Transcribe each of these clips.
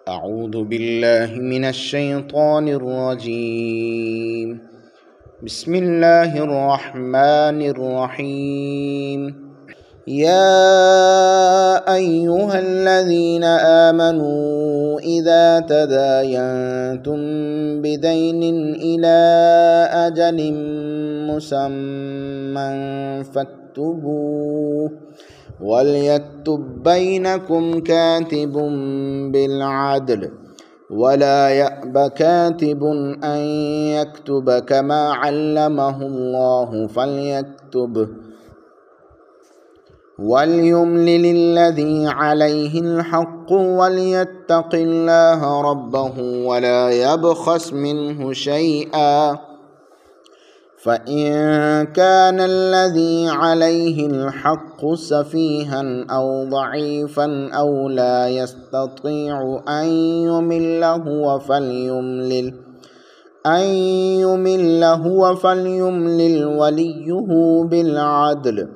أعوذ بالله من الشيطان الرجيم. بسم الله الرحمن الرحيم. يا أيها الذين آمنوا إذا تداينتم بدين إلى أجل مسمى فاكتبوه وليكتب بينكم كاتب بالعدل ولا يأب كاتب أن يكتب كما علمه الله فليكتب وليملل الذي عليه الحق وليتق الله ربه ولا يبخس منه شيئا فإن كان الذي عليه الحق سفيها أو ضعيفا أو لا يستطيع أن يمل هو فليملل وليه بالعدل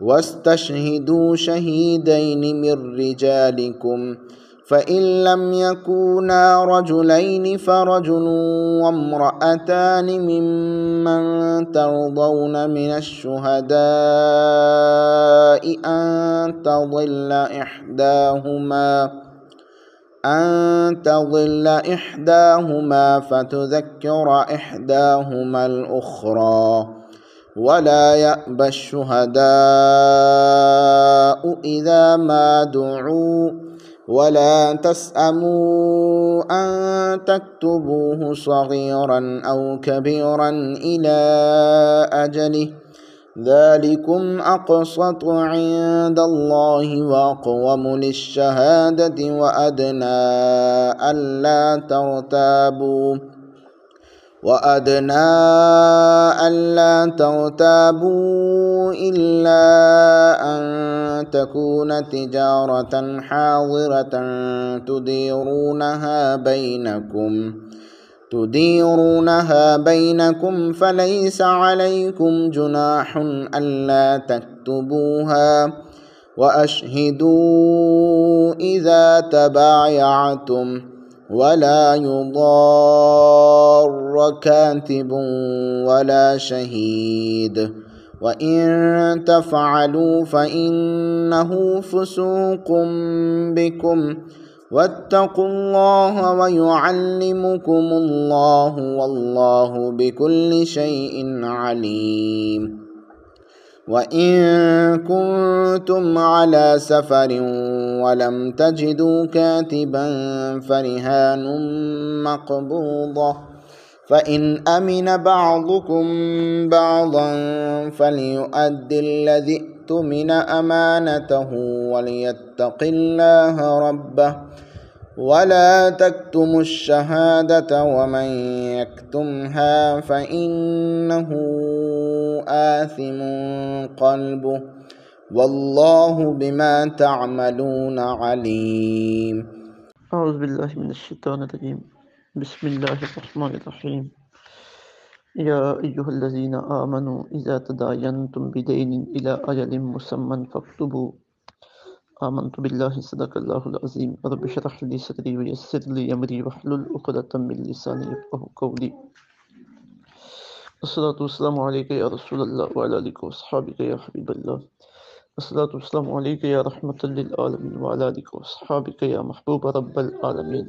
واستشهدوا شهيدين من رجالكم فإن لم يكونا رجلين فرجل وامرأتان ممن ترضون من الشهداء أن تضل إحداهما فتذكر إحداهما الأخرى ولا يأبى الشهداء إذا ما دعوا ولا تسأموا أن تكتبوه صغيرا أو كبيرا إلى أجله ذلكم أقسط عند الله وأقوم للشهادة وأدنى ألا ترتابوا إلا أن تكون تجارة حاضرة تديرونها بينكم فليس عليكم جناح ألا تكتبوها وأشهدوا إذا تبايعتم ولا يضار كاتب ولا شهيد وإن تفعلوا فإنه فسوق بكم واتقوا الله ويعلمكم الله والله بكل شيء عليم. وإن كنتم على سفر ولم تجدوا كاتبا فرهان مقبوضة فإن أمن بعضكم بعضا فليؤد الذي اؤتمن أمانته وليتق الله ربه ولا تكتموا الشهادة ومن يكتمها فإنه آثم قلبه والله بما تعملون عليم. أعوذ بالله من الشيطان الرجيم. بسم الله الرحمن الرحيم. يا أيها الذين آمنوا إذا تداينتم بدين إلى أجل مسمى فاكتبوا آمنت بالله صدق الله العظيم رب اشرح لي صدري ويسر لي أمري واحلل عقدة من لساني يفقهوا قولي. الصلاة والسلام عليك يا رسول الله وعلى آلك وأصحابك يا حبيب الله. الصلاة والسلام عليك يا رحمة للعالمين وعلى آلك وأصحابك يا محبوب رب العالمين.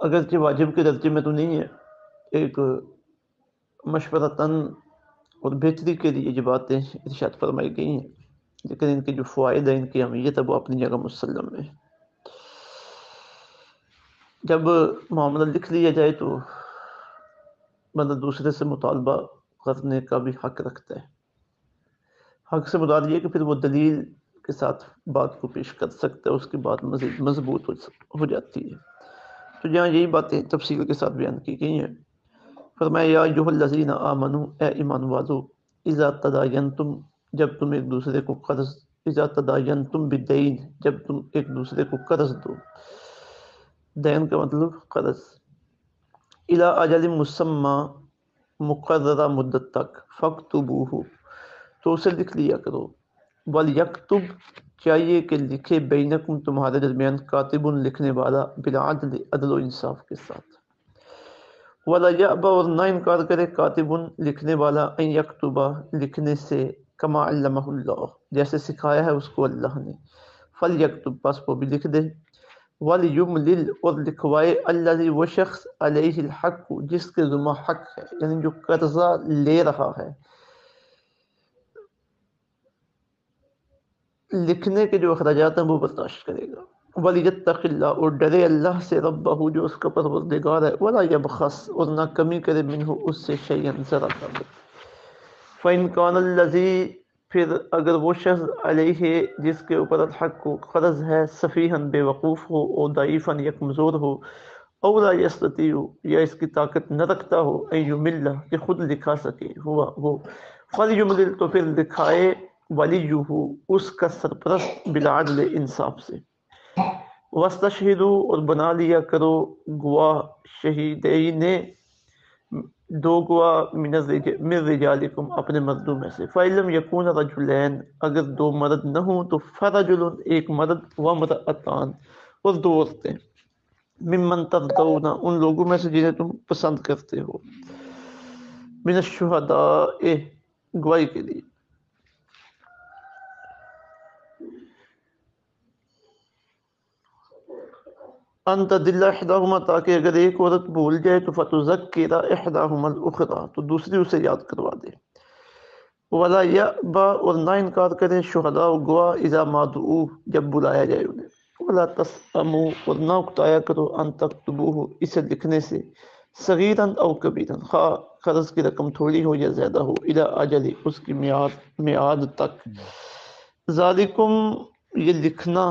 اگرچہ واجب کے درجے میں تو نہیں ہے، ایک مشورتاً اور بہتری کے لیے یہ باتیں ارشاد فرمائی گئی ہیں، لیکن ان کے جو فوائد ہیں، ان کی اہمیت ہے، وہ اپنی جگہ مسلم ہے۔ جب معاملہ لکھ لیا جائے تو بندہ دوسرے سے مطالبہ کرنے کا بھی حق رکھتا ہے۔ حق سے مراد یہ کہ پھر وہ دلیل کے ساتھ بات کو پیش کر سکتا ہے، اس کی بات مزید مضبوط ہو جاتی ہے۔ تو جہاں یہی باتیں تفصیل کے ساتھ بیان کی گئی ہیں، فرمایا یا ایھا الذین آمنوا، اے ایمان والو، اذا تداینتم، جب تم ایک دوسرے کو قرض، اذا تداینتم بدین، جب تم ایک دوسرے کو قرض دو، دین کا مطلب قرض، الی اجل مسمی، مقررہ مدت تک، فاکتبوہ، تو اسے لکھ لیا کرو، ولیکتب، چاہیے کہ لکھے، بینکم، تمہارے درمیان، کاتب، لکھنے والا، بالعدل، عدل و انصاف کے ساتھ، ولا یأبی، اور نہ انکار کرے، کاتب، لکھنے والا، ان یکتب، لکھنے سے، کما علمہ اللہ، جیسے سکھایا ہے اس کو اللہ نے، فلیکتب، بس وہ بھی لکھ دے، ولیملل، اور لکھوائے، الذی، وہ شخص، علیہ الحق، جس کے ذمہ حق ہے، یعنی جو قرضہ لے رہا ہے، لکھنے کے جو اخراجات ہیں وہ برداشت کرے گا، ولیتق اللہ، اور ڈرے اللہ سے، ربہ، جو اس کا پروردگار ہے، ولا یبخس، اور نہ کمی کرے، منہ، اس سے، شیئا، ذرا سا بھی، فإن کان الذی، پھر اگر وہ شخص، علیہ، جس کے اوپر الحق کو قرض ہے، سفیہن، بے وقوف ہو، اور ضعیفاً، یا کمزور ہو، او لا یستطیع، یا اس کی طاقت نہ رکھتا ہو، ان یمل، کہ خود لکھا سکے، ہوا وہ، فلیملل، تو پھر لکھائے، ولیہ، اس کا سرپرست، بالعدل، انصاف سے، واستشہدوا، اور بنا لیا کرو گواہ، شہیدین، دو گواہ، من رجالکم، اپنے مردوں میں سے، فإن لم یکونا رجلین، اگر دو مرد نہ ہوں تو، فرجل، ایک مرد، وامرأتان، اور دو عورتیں، ممن ترضون، ان لوگوں میں سے جنہیں تم پسند کرتے ہو، من الشہداء، گواہی کے لیے، ان تضل احداہما، تاکہ اگر ایک عورت بھول جائے تو، فتذکر احداہما الاخری، تو دوسری اسے یاد کروا دے، ولا یأبی، اور نہ انکار کرے، شہداء، گواہ، اذا ما دعوا، جب بلایا جائے انہیں، ولا تسأموا، اور نہ اکتایا کرو، ان تکتبوہ، اسے لکھنے سے، صغیراً او کبیراً، خواہ قرض کی رقم تھوڑی ہو یا زیادہ ہو، الی اجل، اس کی میعاد تک، ذالکم، یہ لکھنا،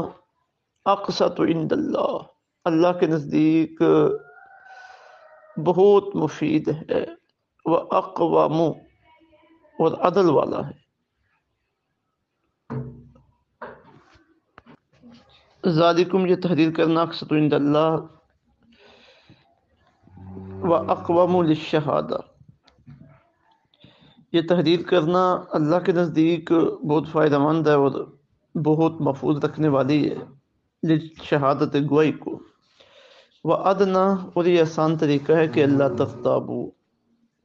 اقسط عند اللہ، اللہ کے نزدیک بہت مفید ہے، واقوام، اور عدل والا ہے، ذالکم، یہ تحریر کرنا، اقسط عند اللہ، واقوام للشہادہ، یہ تحریر کرنا اللہ کے نزدیک بہت فائدہ مند ہے اور بہت محفوظ رکھنے والی ہے، للشہادت، گواہی کو، وادنا، اور یہ آسان طریقہ ہے کہ اللہ ترتابو،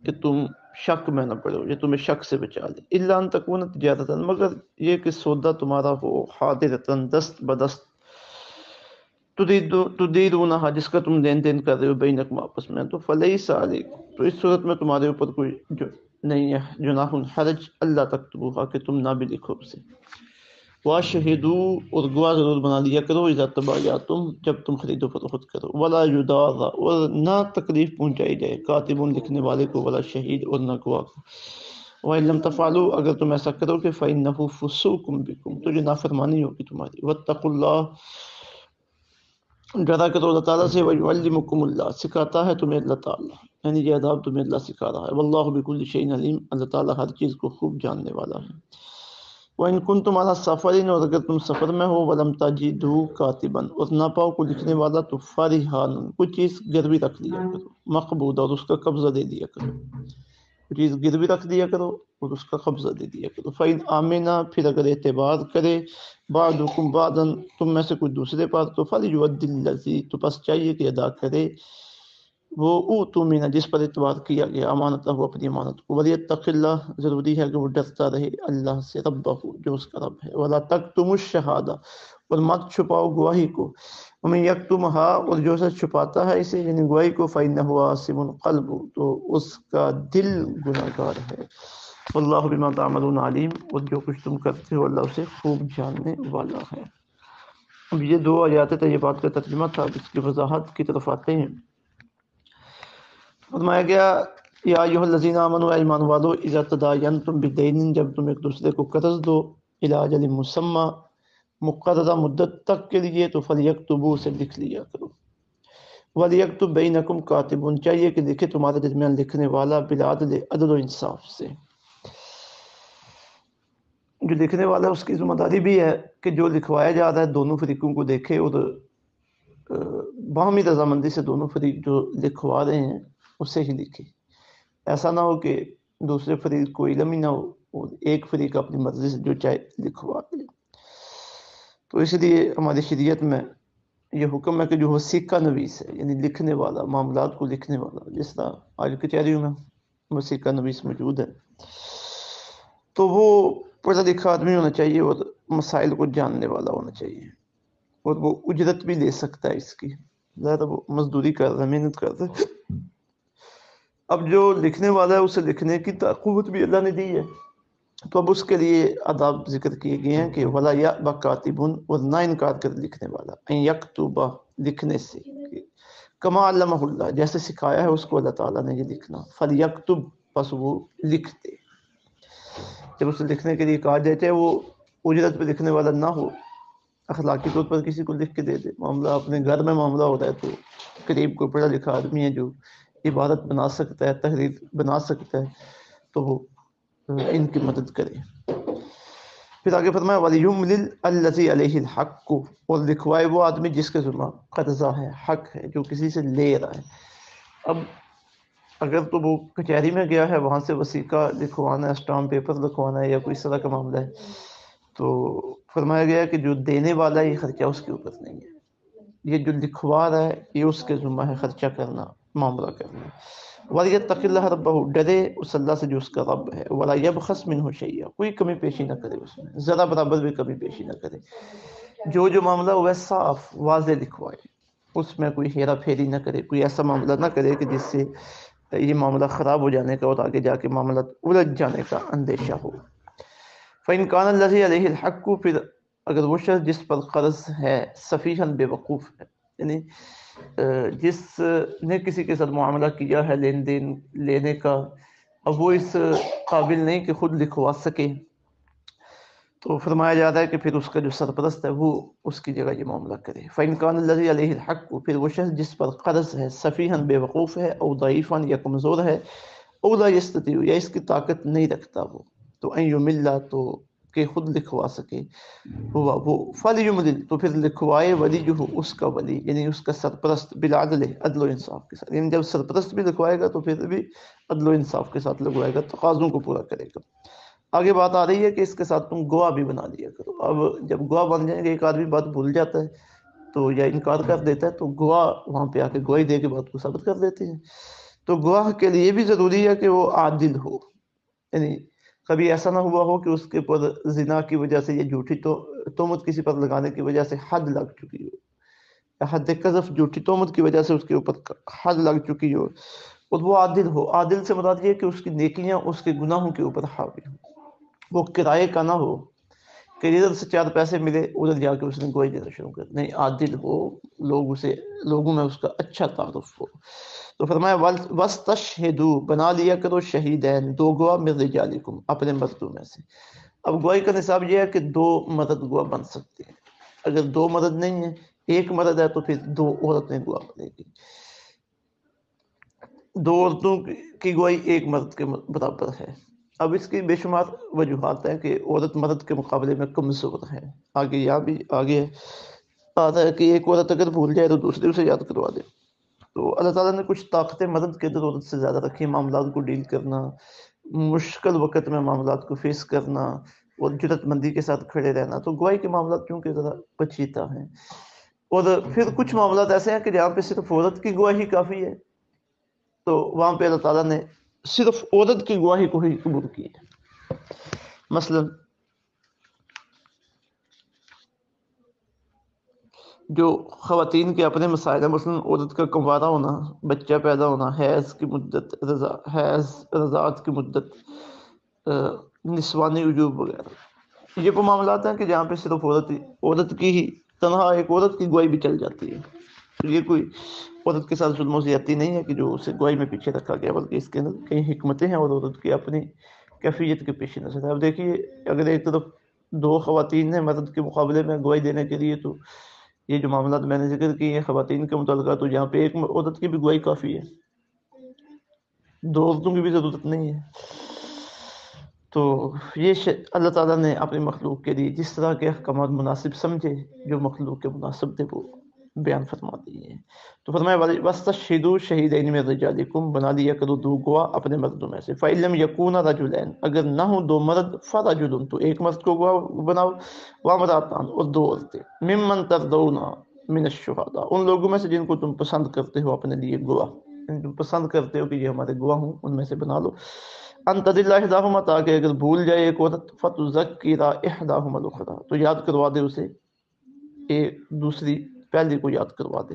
کہ تم شک میں نہ پڑو، یہ تمہیں شک سے بچا لے، الا ان تکون تجارتا، مگر یہ کہ سودا تمہارا ہو، حاضرتاً، دست بدست، تدیرونہا، جس کا تم لین دین کر رہے ہو، بینکم، آپس میں، تو فلیس علیکم، تو اس صورت میں تمہارے اوپر کوئی جو نہیں ہے، جناح، حرج، اللہ تکتبوہا، کہ تم نہ بھی لکھو اسے، واشہدوا، اور گواہ ضرور بنا لیا کرو، اذا تبایعتم، جب تم خرید و فروخت کرو، ولا یضار، اور نہ تکلیف پہنچائی جائے، کاتب، لکھنے والے کو، ولا شہید، اور نہ گواہ کو، وَإِن لَمْ تَفْعَلُوا، اگر تم ایسا کرو کہ فَإِنَّهُ فُسُوقٌ بِكُمْ، تو یہ نافرمانی ہوگی تمہاری، وَاتَّقُوا اللَّهَ، ڈرا کرو اللہ تعالیٰ سے، وَيُعَلِّمُكُمُ اللَّهُ، سکھاتا ہے تمہیں اللہ تعالیٰ، یعنی یہ آداب تمہیں اللہ سکھا رہا ہے، وَاللَّهُ بِكُلِّ شَيْءٍ عَلِيمٌ، اللہ تعالیٰ ہر چیز کو خوب جاننے والا ہے، وَإِن كُنتُمْ عَلَىٰ سَفَرٍ، اور اگر تم سفر میں ہو، وَلَمْ تَجِدُوا كَاتِبًا، اور نہ پاؤ کو لکھنے والا، تو فَرِحَانٌ، کچھ چیز گروی رکھ لیا کرو، مقبوضہ، اور اس کا قبضہ دے دیا کرو، کچھ چیز گروی رکھ دیا کرو اور اس کا قبضہ دے دیا کرو، فَإِنْ آمِنَا، پھر اگر اعتبار کرے، بعضکم بعضا، تم میں سے کچھ دوسرے پر، تو فَلْيُؤَدِّ الَّذِي، تو بس چاہیے کہ ادا کرے وہ، اوتمنہ، جس پر اعتبار کیا گیا، امانت ہو، اپنی امانت کو، ولیتق اللہ، ضروری ہے کہ وہ ڈرتا رہے اللہ سے، ربہ، جو اس کا رب ہے، ولا تکتموا الشہادہ، اور مت چھپاؤ گواہی کو، ومن یکتمھا، اور جو شخص چھپاتا ہے اسے یعنی گواہی کو، فإنہ آثم قلب، تو اس کا دل گناہگار ہے، واللہ بما تعملون علیم، اور جو کچھ تم کرتے ہو اللہ اسے خوب جاننے والا ہے۔ اب یہ دو آیات طیبات کا ترجمہ تھا، اب اس کی وضاحت کی طرف آتے ہیں۔ فرمایا گیا یا ایھا الذین آمنوا، ایمان والو، اذا تداینتم بدین، جب تم ایک دوسرے کو قرض دو، الی اجل مسمی، مقررہ مدت تک کے لیے، تو فلیکتبوا، اسے لکھ لیا کرو، ولیکتب بینکم کاتب، چاہیے کہ لکھے تمہارے درمیان لکھنے والا، بالعدل، عدل و انصاف سے۔ جو لکھنے والا ہے اس کی ذمہ داری بھی ہے کہ جو لکھوایا جا رہا ہے دونوں فریقوں کو دیکھے، اور باہمی رضامندی سے دونوں فریق جو لکھوا رہے ہیں اسے ہی لکھے۔ ایسا نہ ہو کہ دوسرے فریق کو علم ہی نہ ہو اور ایک فریق اپنی مرضی سے جو چاہے لکھوا دے۔ تو اس لیے ہماری شریعت میں یہ حکم ہے کہ جو وثیقہ نویس ہے، یعنی لکھنے والا، معاملات کو لکھنے والا، جس طرح آج کچہریوں میں وثیقہ نویس موجود ہے، تو وہ پڑھا لکھا آدمی ہونا چاہیے اور مسائل کو جاننے والا ہونا چاہیے، اور وہ اجرت بھی لے سکتا ہے اس کی، زیادہ وہ مزدوری کر رہا ہے، محنت کر رہا ہے۔ اب جو لکھنے والا ہے اسے لکھنے کی قوت بھی اللہ نے دی ہے، تو اب اس کے لیے آداب ذکر کیے گئے ہیں کہ ولا یأبی کاتب، اور نہ انکار کر لکھنے والا، ان یکتب، لکھنے سے، کما علمہ اللہ، جیسے سکھایا ہے اس کو اللہ تعالیٰ نے یہ لکھنا، فلیکتب، پس وہ لکھ دے۔ جب اسے لکھنے کے لیے کہا جائے، چاہے وہ اجرت پہ لکھنے والا نہ ہو، اخلاقی طور پر کسی کو لکھ کے دے دے، معاملہ اپنے گھر میں معاملہ ہو رہا ہے تو قریب کو پڑھا لکھا آدمی ہے جو عبادت بنا سکتا ہے، تحریر بنا سکتا ہے، تو وہ ان کی مدد کرے۔ پھر آگے فرمایا وَلْيُمْلِلْ الَّذِي عَلَيْهِ الْحَقُّ، اور لکھوائے وہ آدمی جس کے ذمہ قرضہ ہے، حق ہے، جو کسی سے لے رہا ہے۔ اب اگر تو وہ کچہری میں گیا ہے، وہاں سے وثیقہ لکھوانا ہے، اسٹامپ پیپر لکھوانا ہے، یا کوئی اس طرح کا معاملہ ہے، تو فرمایا گیا کہ جو دینے والا ہے یہ خرچہ اس کے اوپر نہیں ہے، یہ جو لکھوا رہا ہے یہ اس کے ذمہ ہے خرچہ کرنا، معاملہ کرنا۔ وَلْيَتَّقِ اللَّهَ رَبَّهُ، ڈرے اس اللہ سے جو اس کا رب ہے، وَلَا يَبْخَسْ مِنْهُ شَيْئًا، کوئی کمی پیشی نہ کرے اس میں، ذرا برابر بھی کمی پیشی نہ کرے۔ جو معاملہ ہوا ہے صاف واضح لکھوائے، اس میں کوئی ہیرا پھیری نہ کرے، کوئی ایسا معاملہ نہ کرے کہ جس سے یہ معاملہ خراب ہو جانے کا اور آگے جا کے معاملہ الجھ جانے کا اندیشہ ہو۔ فَإِنْ كَانَ الَّذِي عَلَيْهِ الْحَقُّ، پھر اگر وہ شخص جس پر قرض ہے سفیہاً، بے وقوف ہے، یعنی جس نے کسی کے ساتھ معاملہ کیا ہے لین دین لینے کا، اب وہ اس قابل نہیں کہ خود لکھوا سکے، تو فرمایا جاتا ہے کہ پھر اس کا جو سرپرست ہے وہ اس کی جگہ یہ معاملہ کرے۔ فَإِنْ كَانَ الَّذِي عَلَيْهِ الْحَقُّ، پھر وہ شخص جس پر قرض ہے سفیہاً، بے وقوف ہے، او ضعیفاً، یا کمزور ہے، او لا یستطیع، یا اس کی طاقت نہیں رکھتا وہ، تو ان یملا، تو کہ خود لکھوا سکے، وہ فلیملل، تو پھر لکھوائے ولیہ، اس کا ولی، یعنی اس کا سرپرست، بالعدل، عدل و انصاف کے ساتھ، یعنی جب سرپرست بھی لکھوائے گا تو پھر بھی عدل و انصاف کے ساتھ لگوائے گا، تقاضوں کو پورا کرے گا۔ آگے بات آ رہی ہے کہ اس کے ساتھ تم گواہ بھی بنا لیا کرو۔ اب جب گواہ بن جائیں گے، ایک آدمی بات بھول جاتا ہے تو یا انکار کر دیتا ہے، تو گواہ وہاں پہ آ کے گواہی دے کے بات کو ثابت کر دیتے ہیں۔ تو گواہ کے لیے بھی ضروری ہے کہ وہ عادل ہو، یعنی کبھی ایسا نہ ہوا ہو کہ اس کے اوپر زنا کی وجہ سے یا جھوٹی تہمت کسی پر لگانے کی وجہ سے حد لگ چکی ہو، یا حد قذف جھوٹی تہمت کی وجہ سے اس کے اوپر حد لگ چکی ہو، اور وہ عادل ہو۔ عادل سے مراد یہ کہ اس کی نیکیاں اس کے گناہوں کے اوپر حاوی ہوں، وہ کرائے کا نہ ہو کہ ادھر سے 4 پیسے ملے ادھر جا کے اس نے گواہی دینا شروع کر، نہیں، عادل ہو، لوگوں میں اس کا اچھا تعارف ہو۔ تو فرمایا وَاسْتَشْهِدُوا، بنا لیا کرو شہیدین، 2 گواہ، من رجالکم، اپنے مردوں میں سے۔ اب گواہی کا نصاب یہ ہے کہ 2 مرد گواہ بن سکتے ہیں، اگر 2 مرد نہیں ہیں، 1 مرد ہے تو پھر 2 عورتیں گواہ بنے گی، 2 عورتوں کی گواہی 1 مرد کے برابر ہے۔ اب اس کی بے شمار وجوہات ہیں کہ عورت مرد کے مقابلے میں کمزور ہے، آگے یہاں بھی آگے آتا ہے کہ ایک عورت اگر بھول جائے تو دوسری اسے یاد کروا دے۔ تو اللہ تعالیٰ نے کچھ طاقتیں مرد کے اندر عورت سے زیادہ رکھی، معاملات کو ڈیل کرنا، مشکل وقت میں معاملات کو فیس کرنا، اور جرات مندی کے ساتھ کھڑے رہنا۔ تو گواہی کے معاملات کیونکہ ذرا پیچیدہ ہیں، اور پھر کچھ معاملات ایسے ہیں کہ جہاں پہ صرف عورت کی گواہی کافی ہے، تو وہاں پہ اللہ تعالیٰ نے صرف عورت کی گواہی کو ہی قبول کی ہے۔ مثلا جو خواتین کے اپنے مسائل ہیں، مثلاً عورت کا کنوارا ہونا، بچہ پیدا ہونا، حیض کی مدت، رضاعت کی مدت، نسوانی وجوب وغیرہ، یہ وہ معاملات ہیں کہ جہاں پہ صرف عورت کی ہی تنہا ایک عورت کی گواہی بھی چل جاتی ہے. یہ کوئی عورت کے ساتھ ظلم و زیادتی نہیں ہے کہ جو اسے گواہی میں پیچھے رکھا گیا، بلکہ اس کے اندر کئی حکمتیں ہیں اور عورت کی اپنی کیفیت کے پیش نظر ہے. اب دیکھیے، اگر ایک طرف دو خواتین ہیں مرد کے مقابلے میں گواہی دینے کے لیے، تو یہ جو معاملات میں نے ذکر کی ہیں خواتین کے متعلقہ، تو یہاں پہ ایک عورت کی بھی گواہی کافی ہے، دو عورتوں کی بھی ضرورت نہیں ہے. تو یہ اللہ تعالیٰ نے اپنی مخلوق کے لیے جس طرح کے احکامات مناسب سمجھے، جو مخلوق کے مناسب تھے، وہ بیان فرما دیے ہیں. تو فرمایا وَاسْتَشْهِدُوا شَهِيدَيْنِ مِن رِجَالِكُمْ، بنا لیا کرو دو گواہ اپنے مردوں میں سے. فَإِن لَّمْ يَكُونَا رَجُلَيْنِ، اگر نہ ہو دو مرد، فَرَجُلٌ، تو ایک مرد کو گواہ بناؤ، وَامْرَأَتَانِ، اور دو عورتیں، مِمَّن تَرْضَوْنَ مِنَ الشُّهَدَاءِ، ان لوگوں میں سے جن کو تم پسند کرتے ہو اپنے لیے گواہ، تم پسند کرتے ہو کہ یہ ہمارے گواہ ہوں، ان میں سے بنا لو. ان تضل احداہما، تاکہ اگر بھول جائے ایک عورت، فتذکر احداہما الاخری، تو یاد کروا دے اسے ایک دوسری پہلی کو یاد کروا دے.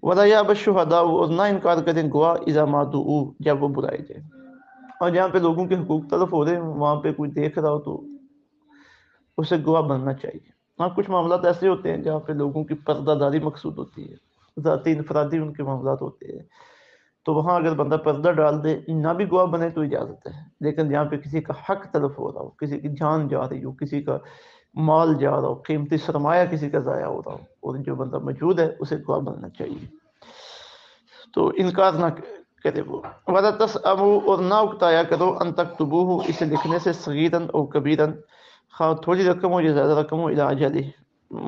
ولا یأبی الشہداء، اور نہ انکار کریں گواہ، اذا ما دعوا، جب وہ بلائے جائیں. اور جہاں پہ لوگوں کے حقوق تلف ہو رہے ہیں، وہاں پہ کوئی دیکھ رہا ہو تو اسے گواہ بننا چاہیے. ہاں، کچھ معاملات ایسے ہوتے ہیں جہاں پہ لوگوں کی پردہ داری مقصود ہوتی ہے، ذاتی انفرادی ان کے معاملات ہوتے ہیں، تو وہاں اگر بندہ پردہ ڈال دے، نہ بھی گواہ بنے تو اجازت ہے. لیکن جہاں پہ کسی کا حق تلف ہو رہا ہو، کسی کی جان جا رہی ہو، کسی کا مال جا رہا ہو، قیمتی سرمایہ کسی کا ضائع ہو رہا ہو، اور جو بندہ موجود ہے اسے گواہ بننا چاہیے، تو انکار نہ کرے وہ. وَلَا تَسْأَمُوا، اور نہ اکتایا کرو، ان تکتبوہ، اسے لکھنے سے، صغیراً او کبیراً، خواہ تھوڑی رقم ہو یا زیادہ رقم ہو، الی اجلہ،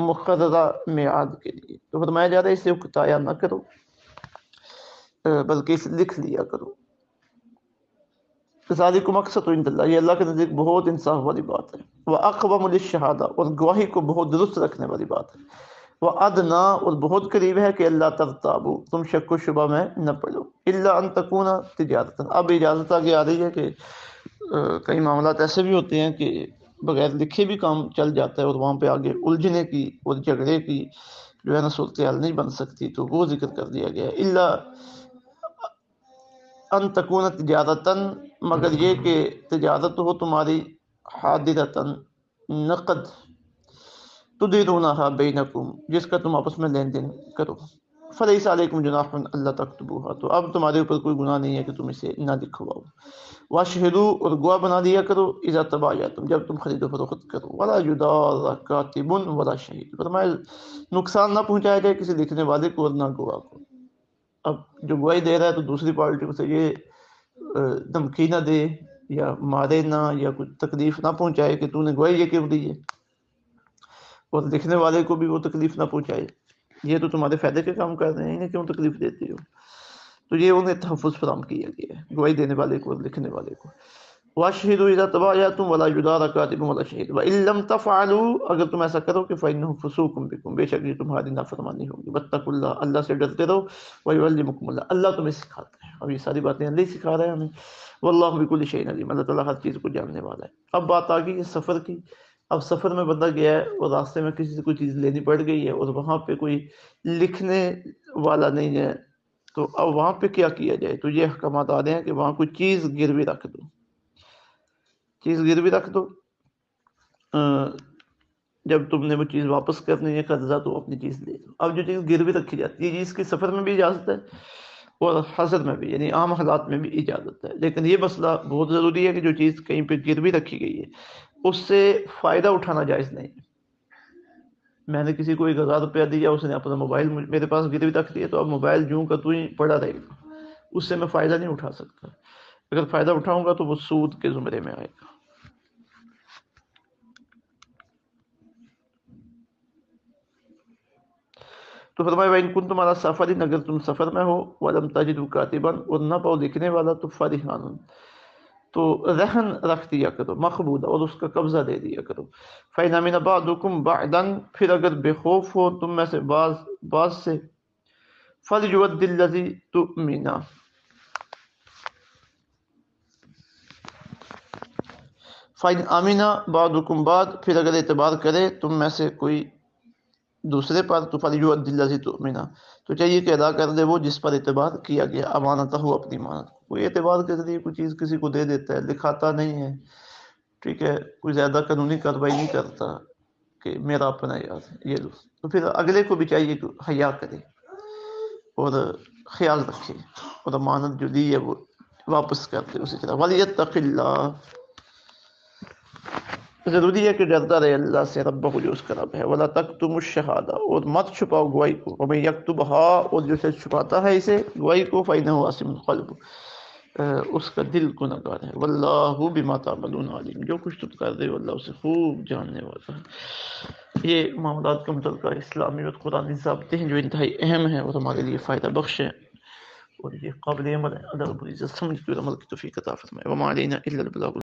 مقررہ میعاد کے لیے. تو فرمایا جا رہا ہے اسے اکتایا نہ کرو، بلکہ اسے لکھ لیا کرو. ذالکم اقسط عند اللہ، یہ اللہ کے نزدیک بہت انصاف والی بات ہے. واقوم للشہادہ، اور گواہی کو بہت درست رکھنے والی بات ہے. وادنا، اور بہت قریب ہے کہ اللہ ترتابو، تم شک و شبہ میں نہ پڑو. الا ان تکون تجارتا، اب اجازت آگے آ رہی ہے کہ کئی معاملات ایسے بھی ہوتے ہیں کہ بغیر لکھے بھی کام چل جاتا ہے، اور وہاں پہ آگے الجھنے کی اور جھگڑے کی جو ہے نا صورتحال نہیں بن سکتی، تو وہ ذکر کر دیا گیا ہے. الا ان تکون تجارتاً، مگر یہ کہ تجارت ہو تمہاری، حاضرتاً، نقد، تدیرونہا بینکم، جس کا تم آپس میں لین دین کرو. فلیس علیکم جناح اللہ تکتبوہا، تو اب تمہارے اوپر کوئی گناہ نہیں ہے کہ تم اسے نہ لکھواؤ. واشہدوا، اور گواہ بنا دیا کرو، اذا تبایعتم، جب تم خرید و فروخت کرو. ولا یضار کاتب ولا شہید، فرمایا نقصان نہ پہنچایا جائے کسی لکھنے والے کو اور نہ گواہ کو. اب جو گواہی دے رہا ہے تو دوسری پارٹی کو سے یہ دھمکی نہ دے یا مارے نہ یا کچھ تکلیف نہ پہنچائے کہ تو نے گواہی یہ کیوں دی ہے، اور لکھنے والے کو بھی وہ تکلیف نہ پہنچائے، یہ تو تمہارے فائدے کے کام کر رہے ہیں، انہیں کیوں تکلیف دیتی ہو. تو یہ انہیں تحفظ فراہم کیا گیا ہے، گواہی دینے والے کو اور لکھنے والے کو. واشہدوا اذا تبایعتم ولا یضار کاتب ولا شہید وان لم تفعلوا، اگر تم ایسا کرو کہ فانہ فسوق بکم، بے شک یہ تمہاری نافرمانی ہوگی. واتقوا اللہ، اللہ سے ڈرتے رہو. ویعلمکم اللہ، اللہ تمہیں سکھاتا ہے. اب یہ ساری باتیں اللہ ہی سکھا رہا ہے ہمیں. واللہ بکل شیء علیم، اللہ تعالیٰ ہر چیز کو جاننے والا ہے. اب بات آ گئی ہے سفر کی. اب سفر میں بندہ گیا ہے اور راستے میں کسی سے کوئی چیز لینی پڑ گئی ہے اور وہاں پہ کوئی لکھنے والا نہیں ہے، تو اب وہاں پہ کیا کیا جائے. تو یہ احکامات آ رہے ہیں کہ وہاں کوئی چیز گروی رکھ دو، چیز گروی رکھ دو. جب تم نے وہ چیز واپس کرنی ہے قرضہ، تو اپنی چیز لے لو. اب جو چیز گروی رکھی جاتی ہے، یہ چیز کی سفر میں بھی اجازت ہے اور حضر میں بھی، یعنی عام حالات میں بھی اجازت ہے. لیکن یہ مسئلہ بہت ضروری ہے کہ جو چیز کہیں پہ گروی رکھی گئی ہے اس سے فائدہ اٹھانا جائز نہیں. میں نے کسی کو 1000 روپیہ دیا، اس نے اپنا موبائل میرے پاس گروی رکھ دیا، تو اب موبائل جوں کا تو ہی پڑا رہے گا، اس سے میں فائدہ نہیں اٹھا سکتا. اگر فائدہ اٹھاؤں گا تو وہ سود کے زمرے میں آئے گا. تو فرمایا وَإِن كُنتُمْ عَلَىٰ سَفَرٍ، اگر تم سفر میں ہو، وَلَمْ تَجِدُوا كَاتِبًا، اور نہ پاؤ لکھنے والا، تو فَرِهَانٌ، تو رہن رکھ دیا کرو، مقبوضہ، اور اس کا قبضہ دے دیا کرو. فَإِنْ أَمِنَ بَعْضُكُمْ بَعْضًا، پھر اگر بے خوف ہو تم میں سے بعض سے، فَلْيُؤَدِّ الَّذِي تُؤْمِنُ، فَإِنْ أَمِنَ بَعْضُكُمْ بَعْضًا، پھر اگر اعتبار کرے تم میں سے کوئی دوسرے پر تو فَلْيُؤَدِّ الَّذِي تُؤْمِنُ، تو چاہیے کہ ادا کر دے وہ جس پر اعتبار کیا گیا، امانتہ ہو اپنی امانت۔ کوئی اعتبار کے ذریعے کوئی چیز کسی کو دے دیتا ہے، لکھاتا نہیں ہے، ٹھیک ہے، کوئی زیادہ قانونی کارروائی نہیں کرتا کہ میرا اپنا یاد ہے یہ لو، تو پھر اگلے کو بھی چاہیے کہ حیا کرے اور خیال رکھے اور امانت جو دی ہے وہ واپس کر دے اسی طرح۔ وَلْيَتَّقِ اللَّهَ، ضروری ہے کہ ڈرتا رہے اللہ سے، ربہ جو اس کا رب ہے۔ وَلَا تَكْتُمُوا الشَّهَادَةَ، اور مت چھپاؤ گواہی کو، وَمَن يَكْتُمْهَا، اور جو شخص چھپاتا ہے اسے گواہی کو، فَإِنَّهُ آثِمٌ قَلْبُهُ، اس کا دل گنہگار ہے۔ وَاللَّهُ بِمَا تَعْمَلُونَ عَلِيمٌ، جو کچھ تم کر رہے ہو اللہ اسے خوب جاننے والا ہے۔ یہ معاملات کا متعلقہ اسلامی اور قرآنی ضابطے ہیں جو انتہائی اہم ہیں اور ہمارے لیے فائدہ بخش ہیں، اور یہ قابل عمل ہے۔ اللہ رب العزت سمجھ کے عمل کی توفیق عطا فرمائے۔ وَمَا عَلَيْنَا إِلَّا الْبَلَاغُ